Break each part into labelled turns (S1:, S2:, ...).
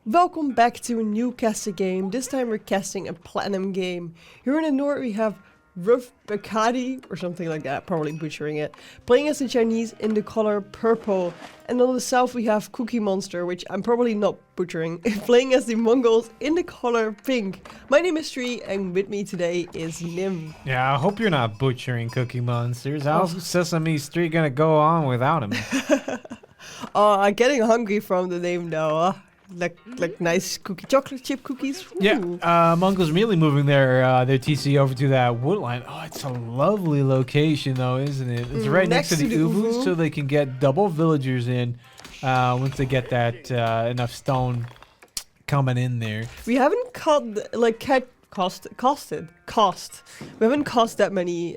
S1: Welcome back to a new casting game. This time we're casting a platinum game. Here in the north we have Ruvbekadie, or something like that, probably butchering it, playing as the Chinese in the color purple. And on the south we have CookieMonster, which I'm probably not butchering, playing as the Mongols in the color pink. My name is Trui, and with me today is Nim.
S2: Yeah, I hope you're not butchering CookieMonsters. How's Sesame Street gonna go on without him?
S1: I'm getting hungry from the name though. Like nice chocolate chip cookies. Ooh.
S2: Yeah, Mongols really moving their TC over to that woodline. Oh, it's a lovely location though, isn't it? It's right next to the Uvu, so they can get double villagers in once they get that enough stone coming in there.
S1: We haven't cost. We haven't cost that many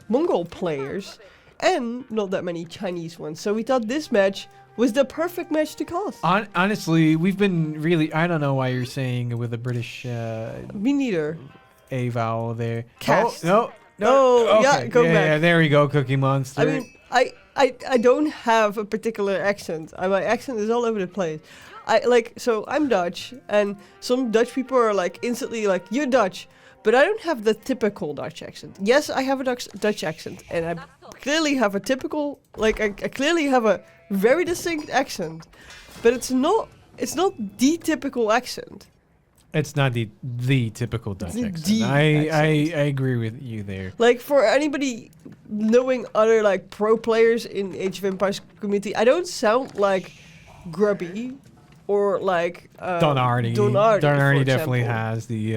S1: Mongol players, and not that many Chinese ones. So we thought this match was the perfect match to cost.
S2: Honestly, we've been really... I don't know why you're saying it with a British...
S1: Me neither.
S2: A vowel there.
S1: Cast.
S2: Oh, no.
S1: Okay.
S2: Yeah,
S1: go back.
S2: Yeah, there we go, CookieMonster.
S1: I mean, I don't have a particular accent. My accent is all over the place. So I'm Dutch, and some Dutch people are like instantly like, you're Dutch. But I don't have the typical Dutch accent. Yes, I have a Dutch accent, and I clearly have a typical, I clearly have a very distinct accent, but it's not the typical accent.
S2: It's not the typical Dutch accent. I agree with you there.
S1: Like, for anybody knowing other like pro players in Age of Empires community, I don't sound like Grubby or like
S2: Donardi. Donardi definitely has the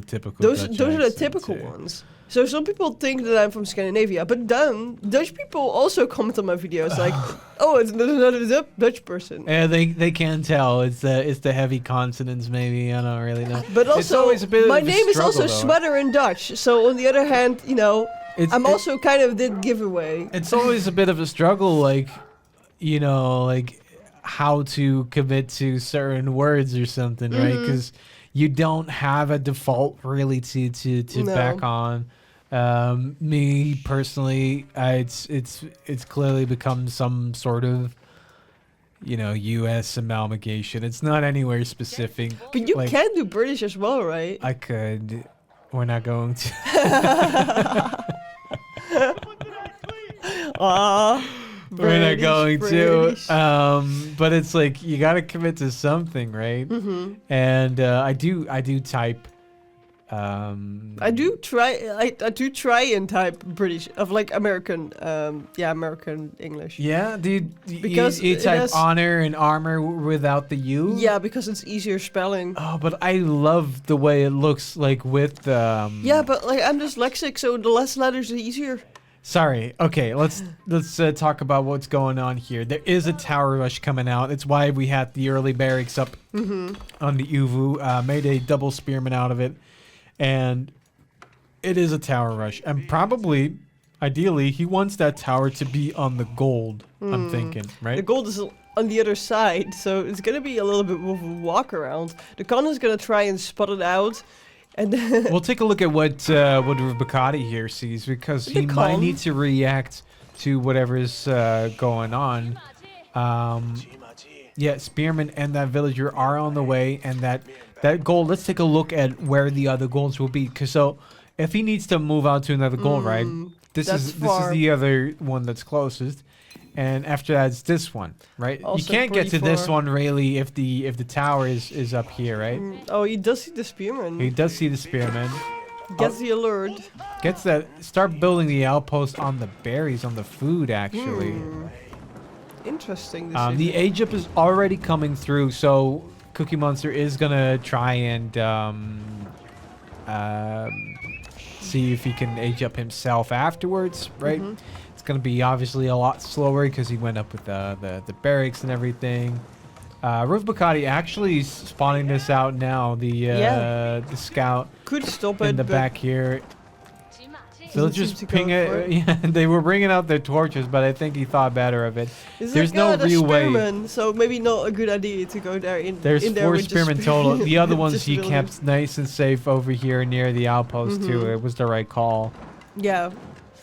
S2: typical
S1: those
S2: Dutch
S1: are the typical ones. So some people think that I'm from Scandinavia, but then Dutch people also comment on my videos like, "Oh, it's another Dutch person."
S2: Yeah, they can tell. It's the heavy consonants, maybe. I don't really know.
S1: But also,
S2: it's always a bit
S1: my
S2: of a
S1: name is also
S2: struggle,
S1: Sweater in Dutch. So on the other hand, you know, I'm also kind of the giveaway.
S2: It's always a bit of a struggle, like, you know, like how to commit to certain words or something, right? Because you don't have a default really to back on. Me personally, it's clearly become some sort of, you know, U.S. amalgamation. It's not anywhere specific.
S1: But you can do British as well, right?
S2: I could. We're not going to. We're not going to. But it's like you got to commit to something, right? And I do type.
S1: I do try and type British of like American, American English.
S2: Yeah, because you type honor and armor without the U.
S1: Yeah, because it's easier spelling.
S2: Oh, but I love the way it looks like with.
S1: Yeah, but like I'm dyslexic, so the less letters, the easier.
S2: Sorry. Okay, let's talk about what's going on here. There is a tower rush coming out. It's why we had the early barracks up on the Uvu. Made a double spearman out of it. And it is a tower rush. And probably, ideally, he wants that tower to be on the gold, I'm thinking, right?
S1: The gold is on the other side, so it's going to be a little bit of a walk around. The con is going to try and spot it out. And then
S2: we'll take a look at what Ruvbekadie here sees, because he might need to react to whatever is going on. Yeah, Spearman and that villager are on the way, and that gold, let's take a look at where the other golds will be. Because so if he needs to move out to another gold, right? This is the other one that's closest. And after that, it's this one, right?
S1: Also
S2: you can't get to this one really if the tower is up here, right?
S1: Oh, he does see the spearman.
S2: He does see the spearman.
S1: Gets the alert.
S2: Gets that. Start building the outpost on the berries, on the food, actually.
S1: Interesting.
S2: The age up is already coming through, so CookieMonster is gonna try and see if he can age up himself afterwards, right? It's gonna be obviously a lot slower because he went up with the barracks and everything. Ruvbekadie actually spawning this out now. The scout
S1: could stop
S2: in the back here. Villagers ping it. Yeah, they were bringing out their torches, but I think he thought better of it. There's no real way.
S1: So maybe not a good idea to go there.
S2: There's 4 spearmen total. The other ones he kept nice and safe over here near the outpost too. It was the right call.
S1: Yeah.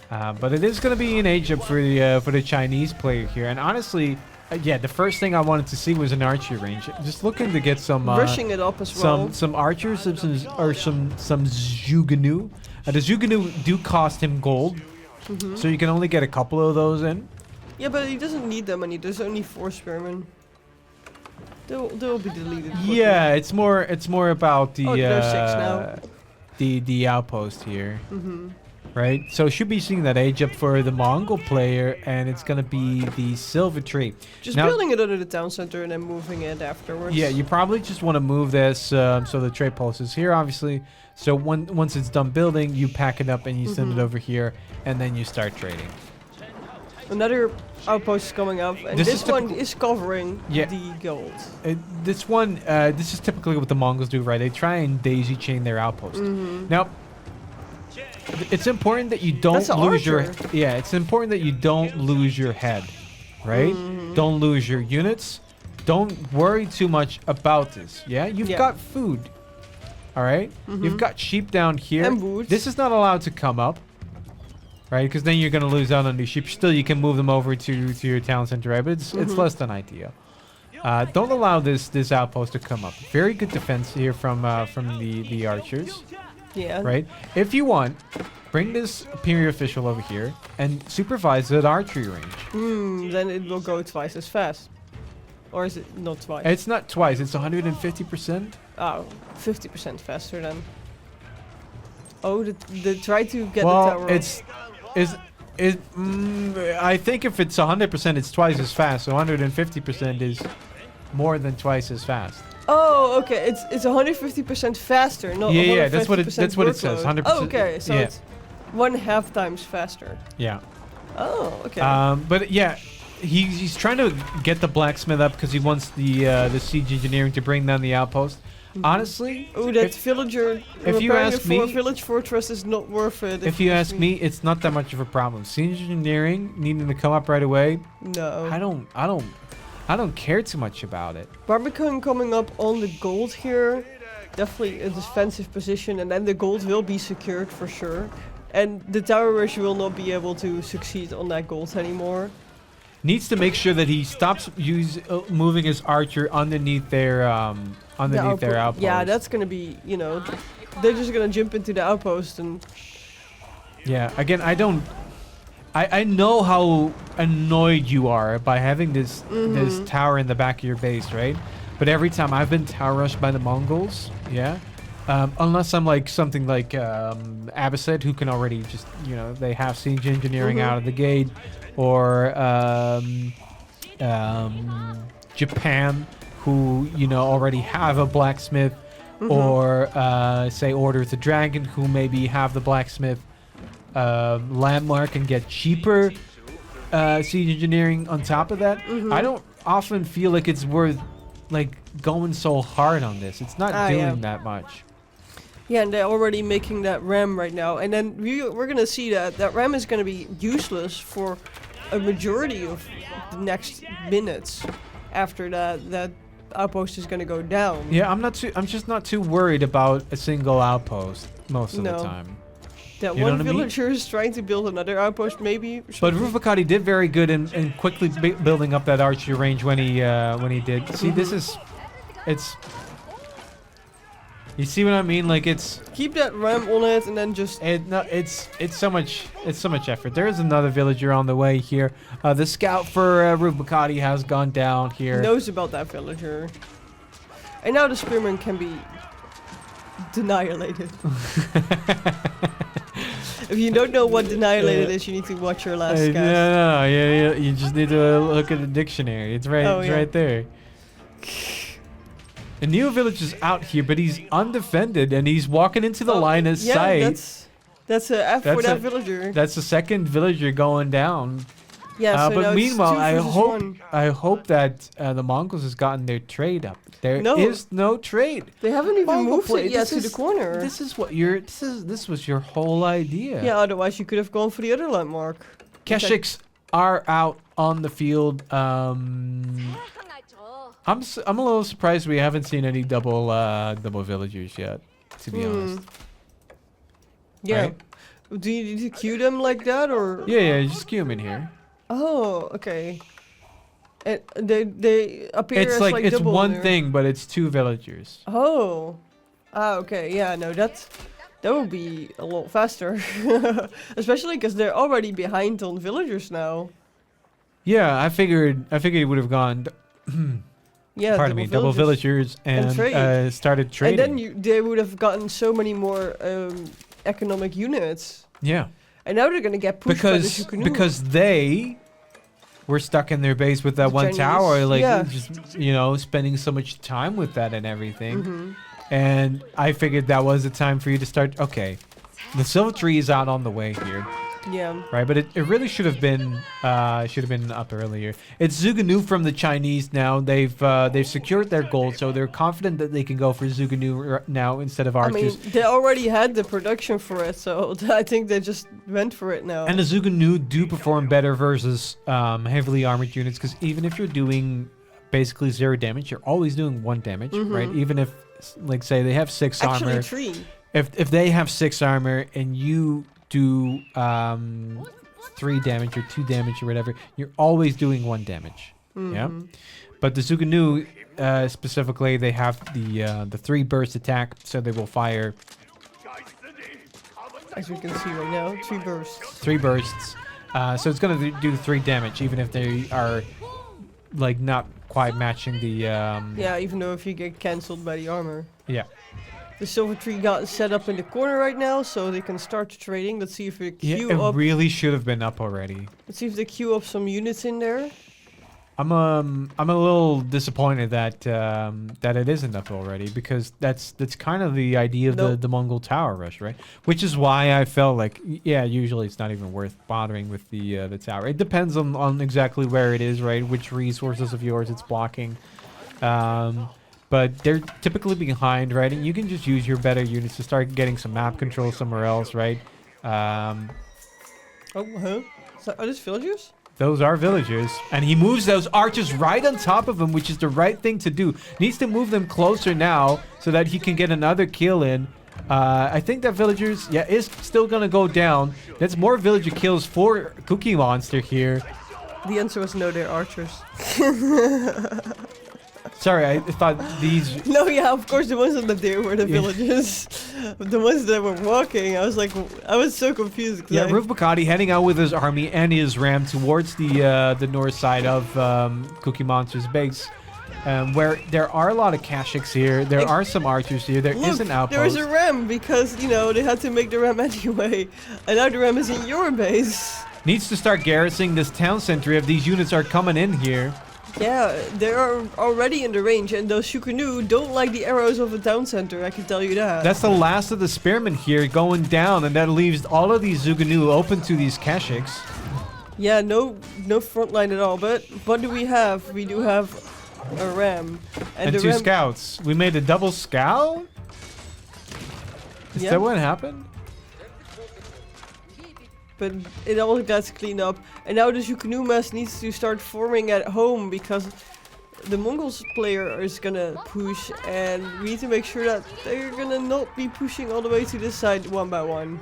S2: But it is going to be an age up for the Chinese player here, and honestly, yeah, the first thing I wanted to see was an archery range. Just looking to get some
S1: Rushing it up as well.
S2: some archers, some Zhuganu. The Zhuganu do cost him gold, so you can only get a couple of those in.
S1: Yeah, but he doesn't need that many. There's only 4 spearmen. They'll be deleted.
S2: Yeah, it's more about the
S1: there's 6 now.
S2: the outpost here. Right, so should be seeing that age up for the Mongol player, and it's gonna be the silver tree.
S1: Just building it under the town center and then moving it afterwards.
S2: Yeah, you probably just want to move this so the trade post is here, obviously. So once it's done building, you pack it up and you send it over here, and then you start trading.
S1: Another outpost is coming up, and this one is covering the gold.
S2: This is typically what the Mongols do, right? They try and daisy chain their outpost. Now, it's important that you don't lose it's important that you don't lose your head, right? Don't lose your units. Don't worry too much about this. Yeah, you've got food. All right, you've got sheep down here.
S1: And wood.
S2: This is not allowed to come up, right? Because then you're gonna lose out on these sheep. Still, you can move them over to your town center, right? But it's less than ideal. Don't allow this outpost to come up. Very good defense here from the archers.
S1: Yeah.
S2: Right? If you want, bring this Imperial official over here and supervise that archery range.
S1: Then it will go twice as fast. Or is it not twice?
S2: It's not twice, it's 150%.
S1: Oh, 50% faster then. Oh, the try to get the tower up.
S2: I think if it's 100%, it's twice as fast. So 150% is more than twice as fast.
S1: Oh, okay. It's 150% faster, not 150%
S2: yeah. That's what it says. 100%.
S1: Oh, okay. So it's 1/2 times faster.
S2: Yeah.
S1: Oh, okay.
S2: But yeah, he's trying to get the blacksmith up because he wants the siege engineering to bring down the outpost. Honestly,
S1: that villager.
S2: If you ask me,
S1: village fortress is not worth it.
S2: If you ask me, it's not that much of a problem. Siege engineering needing to come up right away.
S1: No.
S2: I don't care too much about it.
S1: Barbican coming up on the gold here. Definitely a defensive position, and then the gold will be secured for sure. And the tower rush will not be able to succeed on that gold anymore.
S2: Needs to make sure that he stops moving his archer underneath their outpost.
S1: Yeah, that's gonna be, they're just gonna jump into the outpost and.
S2: Yeah, again, I know how annoyed you are by having this tower in the back of your base, right? But every time I've been tower rushed by the Mongols, unless I'm like something like Abbasid, who can already just, they have siege engineering out of the gate, or Japan, who already have a blacksmith, or say Order of the Dragon, who maybe have the blacksmith landmark and get cheaper siege engineering on top of that. I don't often feel like it's worth going so hard on this. It's not doing that much.
S1: Yeah, and they're already making that ram right now, and then we're gonna see that ram is gonna be useless for a majority of the next minutes after that outpost is gonna go down.
S2: Yeah, I'm just not too worried about a single outpost most of the time.
S1: That one villager is trying to build another outpost, maybe.
S2: But Ruvbekadie did very good in quickly building up that archery range when he did. See, it's. You see what I mean? Like it's.
S1: Keep that ram on it and then just.
S2: It's so much effort. There is another villager on the way here. The scout for Ruvbekadie has gone down here.
S1: Knows about that villager. And now the spearman can be annihilated. If you don't know what annihilated is, you need to watch your last cast.
S2: No, you just need to look at the dictionary. It's right, right there. A new village is out here, but he's undefended, and he's walking into the line of sight.
S1: That's a F for that villager.
S2: That's the second villager going down.
S1: Yeah,
S2: but meanwhile, I hope that the Mongols has gotten their trade up. There is no trade.
S1: They haven't even moved it yet to the corner.
S2: This is what this was your whole idea.
S1: Yeah, otherwise you could have gone for the other landmark.
S2: Keshiks are out on the field. I'm a little surprised we haven't seen any double villagers yet, to be honest.
S1: Yeah.
S2: Right?
S1: Do you need to queue them like that, or?
S2: Yeah, just queue them in here.
S1: Oh, okay. And they appear
S2: It's
S1: as
S2: like it's
S1: double
S2: one
S1: there.
S2: thing, but it's 2 villagers.
S1: Oh. Okay. Yeah. No, that would be a lot faster, especially because they're already behind on villagers now.
S2: Yeah, I figured it would have gone.
S1: Yeah.
S2: Pardon me, double villagers and
S1: trade.
S2: started trading.
S1: And then they would have gotten so many more economic units.
S2: Yeah.
S1: And now they're gonna get pushed by the Shukunu.
S2: Because they were stuck in their base with that
S1: The
S2: one
S1: Chinese,
S2: tower, like
S1: yeah.
S2: just spending so much time with that and everything. And I figured that was the time for you to start. Okay, the silver tree is out on the way here,
S1: Yeah.
S2: right? But it really should have been up earlier. It's Zuganu from the Chinese now. They've secured their gold, so they're confident that they can go for Zuganu now instead of
S1: I
S2: archers.
S1: mean, they already had the production for it, so I think they just went for it now.
S2: And the Zuganu do perform better versus heavily armored units, because even if you're doing basically 0 damage, you're always doing 1 damage, right? Even if, like, say they have 6
S1: Actually,
S2: armor.
S1: 3.
S2: If they have 6 armor and you do 3 damage or 2 damage or whatever, you're always doing 1 damage. Yeah. But the Zuganu specifically, they have the 3 burst attack, so they will fire
S1: As we can see right now, 3 bursts.
S2: 3 bursts. So it's gonna do 3 damage, even if they are like not quite matching the.
S1: Yeah, even though if you get cancelled by the armor.
S2: Yeah.
S1: The silver tree got set up in the corner right now, so they can start trading. Let's see if we queue
S2: Yeah, it
S1: up.
S2: really should have been up already.
S1: Let's see if they queue up some units in there.
S2: I'm a little disappointed that that it isn't up already, because that's kind of the idea of the Mongol tower rush, right? Which is why I felt like, yeah, usually it's not even worth bothering with the tower. It depends on exactly where it is, right? Which resources of yours it's blocking. But they're typically behind, right? And you can just use your better units to start getting some map control somewhere else, right?
S1: Oh, huh? Are those villagers?
S2: Those are villagers. And he moves those archers right on top of him, which is the right thing to do. Needs to move them closer now so that he can get another kill in. I think that villagers, yeah, is still going to go down. That's more villager kills for CookieMonster here.
S1: The answer was no, they're archers.
S2: Sorry, I thought these...
S1: No, yeah, of course the ones on the there were the villagers. The ones that were walking, I was like, I was so confused.
S2: Yeah, Ruvbekadie heading out with his army and his ram towards the north side of CookieMonster's base. Where there are a lot of Kashyyyks here. There are some archers here. There is an outpost.
S1: There is a ram because, you know, they had to make the ram anyway. And now the ram is in your base.
S2: Needs to start garrisoning this town center if these units are coming in here.
S1: Yeah, they are already in the range, and those Shukunu don't like the arrows of a town center, I can tell you that.
S2: That's the last of the spearmen here going down, and that leaves all of these Zuganu open to these Kashyyyks.
S1: Yeah, no front line at all, but what do we have? We do have a ram.
S2: And
S1: the
S2: 2
S1: ram
S2: scouts. We made a double scout? Is that what happened?
S1: But it all gets cleaned up. And now the Shukunu mass needs to start forming at home because the Mongols player is gonna push, and we need to make sure that they're gonna not be pushing all the way to this side one by one.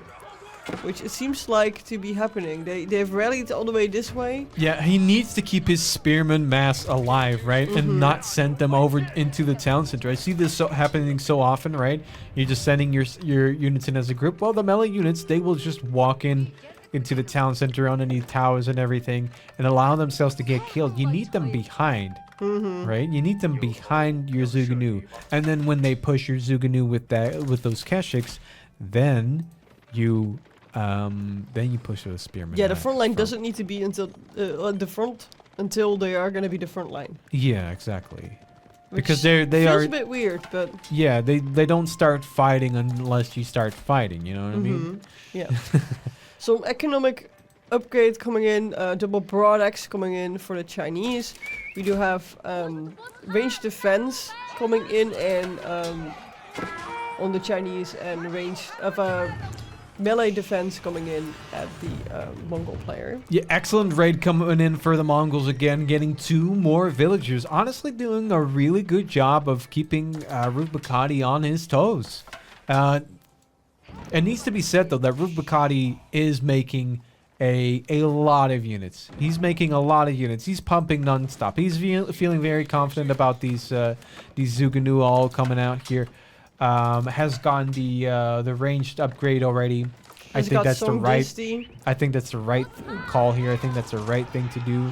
S1: Which it seems like to be happening. They've rallied all the way this way.
S2: Yeah, he needs to keep his spearman mass alive, right? And not send them over into the town center. I see this happening so often, right? You're just sending your units in as a group. Well, the melee units, they will just walk into the town center underneath towers and everything and allow themselves to get killed. You need them behind, right? You need them behind your Zuganu. And then when they push your Zuganu with those Kashyyyks, then you push those spearmen.
S1: Yeah, the front line doesn't need to be until the front until they are gonna be the front line.
S2: Yeah, exactly.
S1: Which
S2: because they are
S1: a bit weird, but
S2: yeah, they don't start fighting unless you start fighting. You know what I mean?
S1: Yeah. Some economic upgrade coming in, double broad axe coming in for the Chinese. We do have range defense coming in, and on the Chinese, and range of melee defense coming in at the Mongol player.
S2: Yeah, excellent raid coming in for the Mongols again, getting 2 more villagers. Honestly, doing a really good job of keeping Ruvbekadie on his toes. It needs to be said, though, that Ruvbekadie is making a lot of units. He's making a lot of units. He's pumping non-stop. He's feeling very confident about these Zuganu all coming out here. Has gotten the ranged upgrade already. I think that's the right call here. I think that's the right thing to do.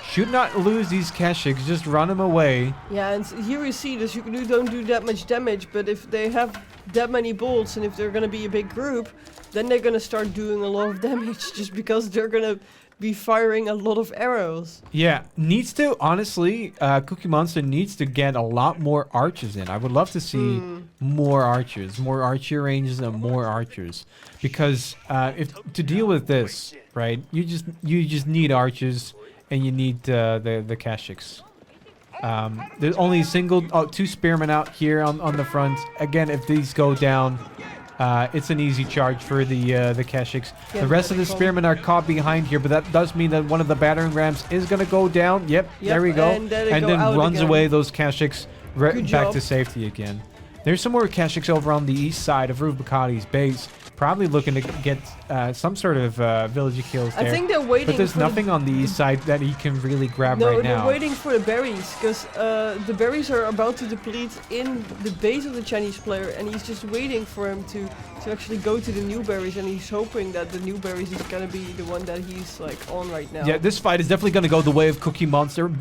S2: Should not lose these Keshiks, just run them away.
S1: Yeah, and here we see the Zuganu don't do that much damage, but if they have that many bolts and if they're gonna be a big group, then they're gonna start doing a lot of damage just because they're gonna be firing a lot of arrows.
S2: Yeah, needs to, honestly, CookieMonster needs to get a lot more archers in. I would love to see more archers, more archer ranges and more archers. Because if to deal with this, right, you just need archers and you need the Keshiks. There's only two spearmen out here on the front. Again, if these go down, it's an easy charge for the Keshiks.
S1: Yeah,
S2: the rest of the spearmen are caught behind here, but that does mean that one of the battering rams is going to go down. Yep, there we go.
S1: And then
S2: runs
S1: again.
S2: away those Keshiks back to safety again. There's some more Keshiks over on the east side of Ruvbekadie's base. Probably looking to get some sort of villager kills there.
S1: I think they're waiting.
S2: But there's nothing on the east side that he can really grab right now.
S1: No, they're waiting for the berries, because the berries are about to deplete in the base of the Chinese player, and he's just waiting for him to actually go to the new berries, and he's hoping that the new berries is gonna be the one that he's like on right now.
S2: Yeah, this fight is definitely gonna go the way of CookieMonster.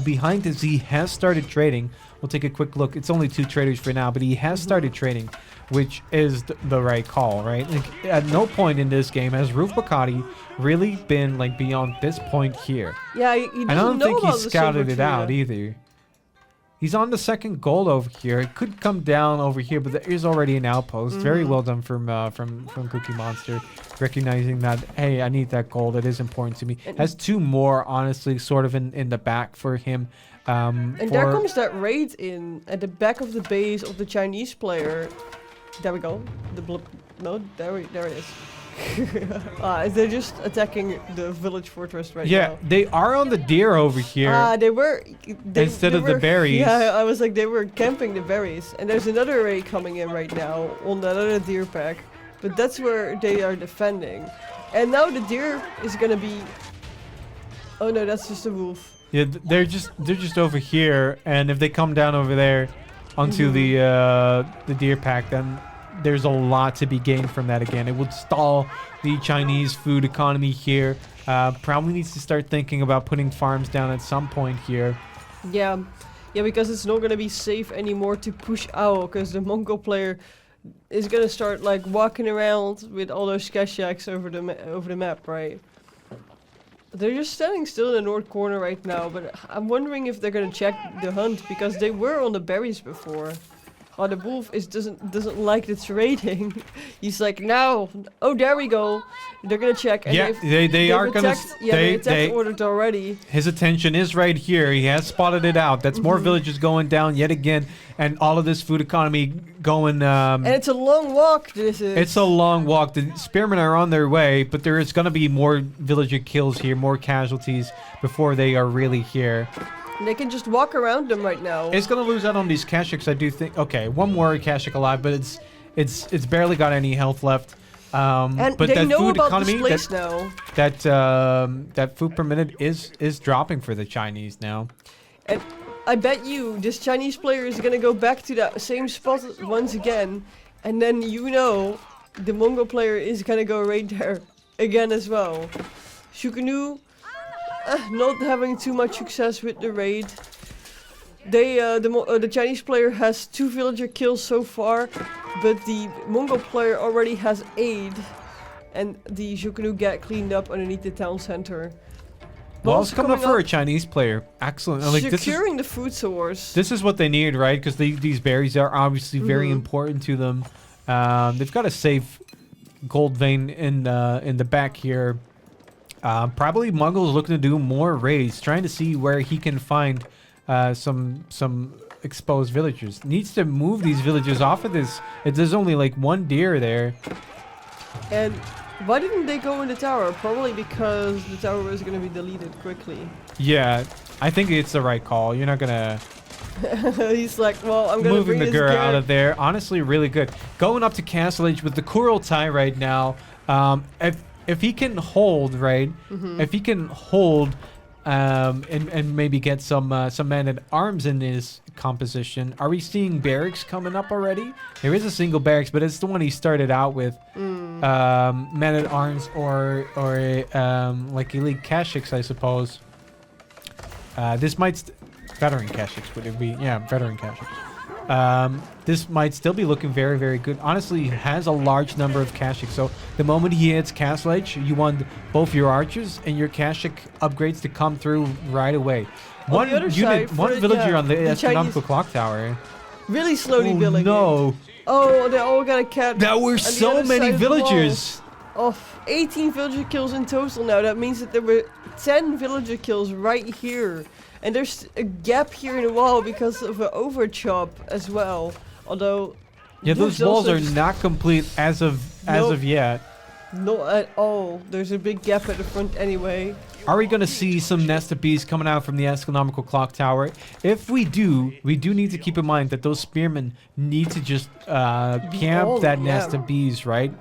S2: Behind this, he has started trading. We'll take a quick look. It's only 2 traders for now, but he has started trading, which is the right call, right? Like, at no point in this game has Ruvbekadie really been like beyond this point here.
S1: Yeah, he doesn't
S2: I don't
S1: know
S2: think
S1: about
S2: he's
S1: the
S2: scouted
S1: silver
S2: it
S1: tree
S2: out
S1: yet.
S2: either. He's on the second gold over here. It could come down over here, but there is already an outpost. Very well done from CookieMonster, recognizing that, hey, I need that gold. It is important to me. Has 2 more, honestly, sort of in the back for him.
S1: And there comes that raid in at the back of the base of the Chinese player. There we go. No, there it is. They're just attacking the village fortress right now.
S2: Yeah, they are on the deer over here.
S1: They were
S2: instead of the berries.
S1: Yeah, I was like, they were camping the berries. And there's another raid coming in right now on that other deer pack. But that's where they are defending. And now the deer is gonna be... Oh no, that's just a wolf.
S2: Yeah, they're just over here, and if they come down over there onto the deer pack, then there's a lot to be gained from that again. It would stall the Chinese food economy here. Probably needs to start thinking about putting farms down at some point here.
S1: Yeah, because it's not gonna be safe anymore to push out, because the Mongol player is gonna start like walking around with all those Keshiks over the map, right? They're just standing still in the north corner right now, but I'm wondering if they're gonna check the hunt, because they were on the berries before. Oh, the wolf doesn't like the trading. He's like, no. Oh, there we go. They're gonna check. And
S2: yeah, they are gonna.
S1: They attacked ordered already.
S2: His attention is right here. He has spotted it out. That's more villages going down yet again, and all of this food economy going.
S1: And it's a long walk.
S2: It's a long walk. The spearmen are on their way, but there is gonna be more villager kills here, more casualties before they are really here.
S1: They can just walk around them right now.
S2: It's gonna lose out on these Keshiks, I do think. Okay, one more Kashik alive, but it's barely got any health left.
S1: And
S2: but
S1: they
S2: that
S1: know
S2: food
S1: about
S2: economy,
S1: this place now.
S2: that food per minute is dropping for the Chinese now.
S1: And I bet you this Chinese player is gonna go back to that same spot once again, and then the Mongol player is gonna go right there again as well. Shukanu. Not having too much success with the raid. The Chinese player has 2 villager kills so far, but the Mongol player already has 8, and the Shukanu get cleaned up underneath the town center.
S2: Well, it's coming up for a Chinese player. Excellent. Like,
S1: securing the food source.
S2: This is what they need, right? Because these berries are obviously very important to them. They've got a safe gold vein in the back here. Probably Mongols looking to do more raids, trying to see where he can find some exposed villagers. Needs to move these villagers off of this. There's only like 1 deer there.
S1: And why didn't they go in the tower? Probably because the tower was going to be deleted quickly.
S2: Yeah, I think it's the right call. You're not gonna...
S1: He's like, well, I'm gonna
S2: moving
S1: bring
S2: the
S1: this
S2: girl out of there. Honestly, really good. Going up to Castle Age with the Kurultai right now. if he can hold, right? If he can hold, and maybe get some men at arms in his composition. Are we seeing barracks coming up already? There is a single barracks, but it's the one he started out with. Men at arms or like elite Kashyyyks, I suppose. This might veteran Kashyyyks would it be? Yeah, veteran Kashyyyks. This might still be looking very, very good. Honestly, he has a large number of Kashyyyks. So the moment he hits Castle Age, you want both your archers and your Kashyyyk upgrades to come through right away. One villager on the astronomical clock tower.
S1: Really slowly building.
S2: No.
S1: Oh, they all got a cat.
S2: There were so many villagers.
S1: Oh, 18 villager kills in total now. That means that there were 10 villager kills right here. And there's a gap here in the wall because of an overchop as well. Although...
S2: Yeah, those walls are not complete as of yet.
S1: Not at all. There's a big gap at the front anyway.
S2: Are we going to see some nested bees coming out from the astronomical clock tower? If we do need to keep in mind that those spearmen need to just camp that nest of bees, right?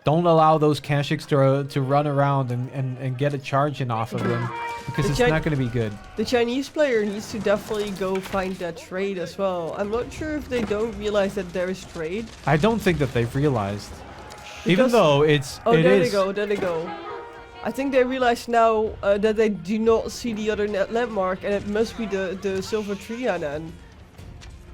S2: Don't allow those Kashyyyks to run around and get a charge in off of them, because it's not going to be good. The
S1: Chinese player needs to definitely go find that trade as well. I'm not sure if they don't realize that there is trade.
S2: I don't think that they've realized. Because even though it's...
S1: Oh, there they go. I think they realize now that they do not see the other landmark, and it must be the silver tree then.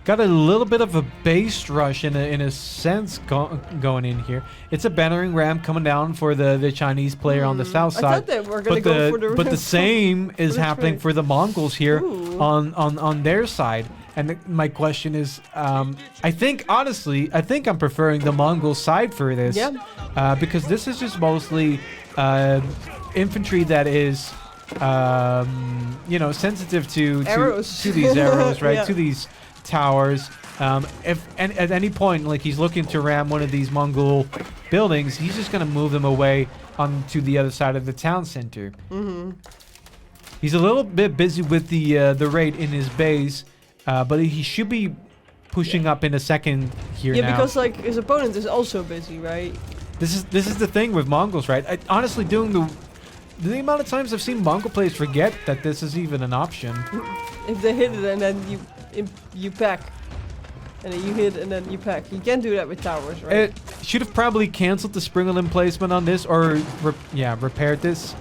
S2: Got a little bit of a base rush in a sense going in here. It's a battering ram coming down for the Chinese player on the south side.
S1: I thought they were going to go for the...
S2: But the same is happening for the Mongols here on their side. And my question is, I think I'm preferring the Mongol side for this. Yeah. Because this is just mostly infantry that is, sensitive to these arrows, right? Yeah. To these towers. If at any point, like, he's looking to ram one of these Mongol buildings, he's just going to move them away onto the other side of the town center. He's a little bit busy with the raid in his base. But he should be pushing up in a second here now.
S1: Yeah, because like his opponent is also busy, right?
S2: This is the thing with Mongols, right? Honestly, doing the amount of times I've seen Mongol players forget that this is even an option.
S1: If they hit it and then you pack, and then you hit and then you pack. You can't do that with towers, right?
S2: It should have probably canceled the spring limb placement on this, or repaired this.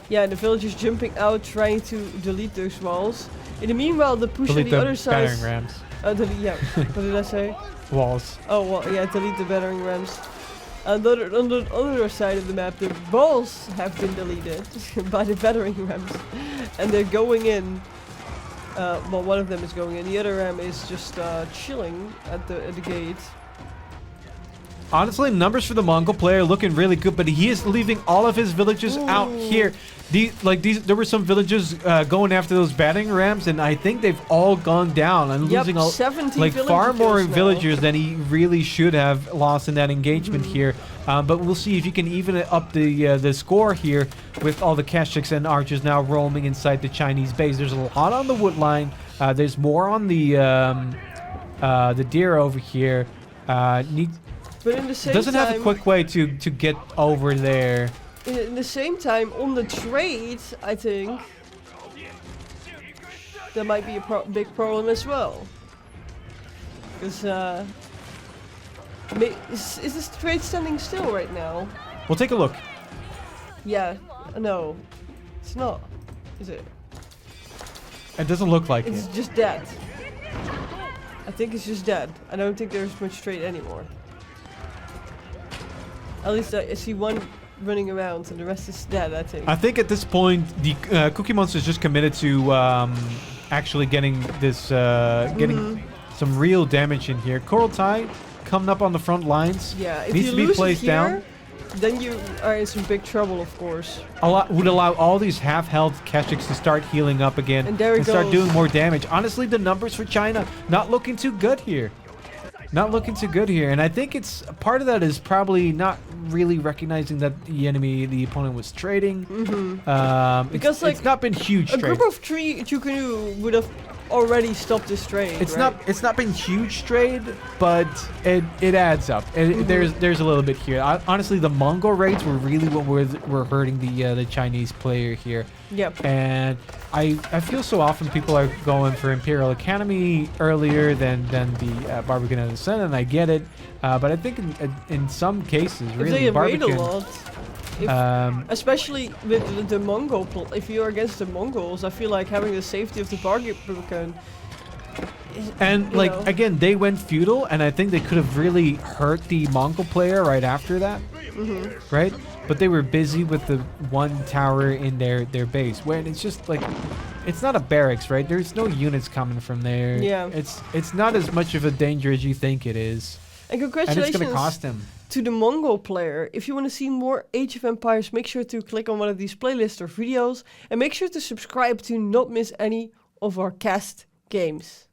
S1: Yeah, the villagers jumping out, trying to delete those walls. In the meanwhile, the push on the other side.
S2: Battering rams.
S1: What did I say?
S2: Walls.
S1: Oh, well, yeah, delete the battering rams. On the other side of the map, the walls have been deleted by the battering rams, and they're going in. Well, one of them is going in. The other ram is just chilling at the gate.
S2: Honestly, numbers for the Mongol player looking really good, but he is leaving all of his villagers out here. There were some villagers going after those battering rams, and I think they've all gone down and losing far more villagers than he really should have lost in that engagement here. But we'll see if he can even up the score here with all the Kashyyks and archers now roaming inside the Chinese base. There's a lot on the wood line. There's more on the deer over here.
S1: But in the same
S2: doesn't
S1: time,
S2: have a quick way to get over there.
S1: In the same time, on the trade, I think there might be a big problem as well. Because is this trade standing still right now?
S2: We'll take a look.
S1: Yeah, no, it's not. Is it?
S2: It doesn't look like
S1: it's just dead. I think it's just dead. I don't think there's much trade anymore. At least I see one running around and the rest is dead, I think.
S2: I think at this point, the CookieMonster is just committed to actually getting this, getting some real damage in here. Coral Tide coming up on the front lines.
S1: Yeah, if
S2: needs
S1: you
S2: to be
S1: lose
S2: placed
S1: it here,
S2: down.
S1: Then you are in some big trouble, of course.
S2: Would allow all these half-health Kashyyks to start healing up again and start doing more damage. Honestly, the numbers for China not looking too good here. Not looking too good here, and I think it's part of that is probably not really recognizing that the opponent was trading.
S1: Because
S2: it's not been huge.
S1: A group of 3 Chukunu would have already stopped this trade.
S2: It's
S1: right?
S2: not. It's not been huge trade, but it adds up. There's a little bit here. Honestly, the Mongol raids were really what were hurting the Chinese player here.
S1: Yep.
S2: And I feel so often people are going for Imperial Academy earlier than the Barbican of the Sun, and I get it. But I think in some cases,
S1: If
S2: really,
S1: they raid a
S2: Barbican.
S1: lot, especially with the Mongol, if you're against the Mongols, I feel like having the safety of the Barbican.
S2: And like again, they went feudal, and I think they could have really hurt the Mongol player right after that, right? But they were busy with the one tower in their base, when it's just like, it's not a barracks, right? There's no units coming from there.
S1: Yeah.
S2: It's not as much of a danger as you think it is.
S1: And
S2: And
S1: congratulations
S2: it's gonna cost him.
S1: to the Mongol player. If you want to see more Age of Empires, make sure to click on one of these playlists or videos, and make sure to subscribe to not miss any of our cast games.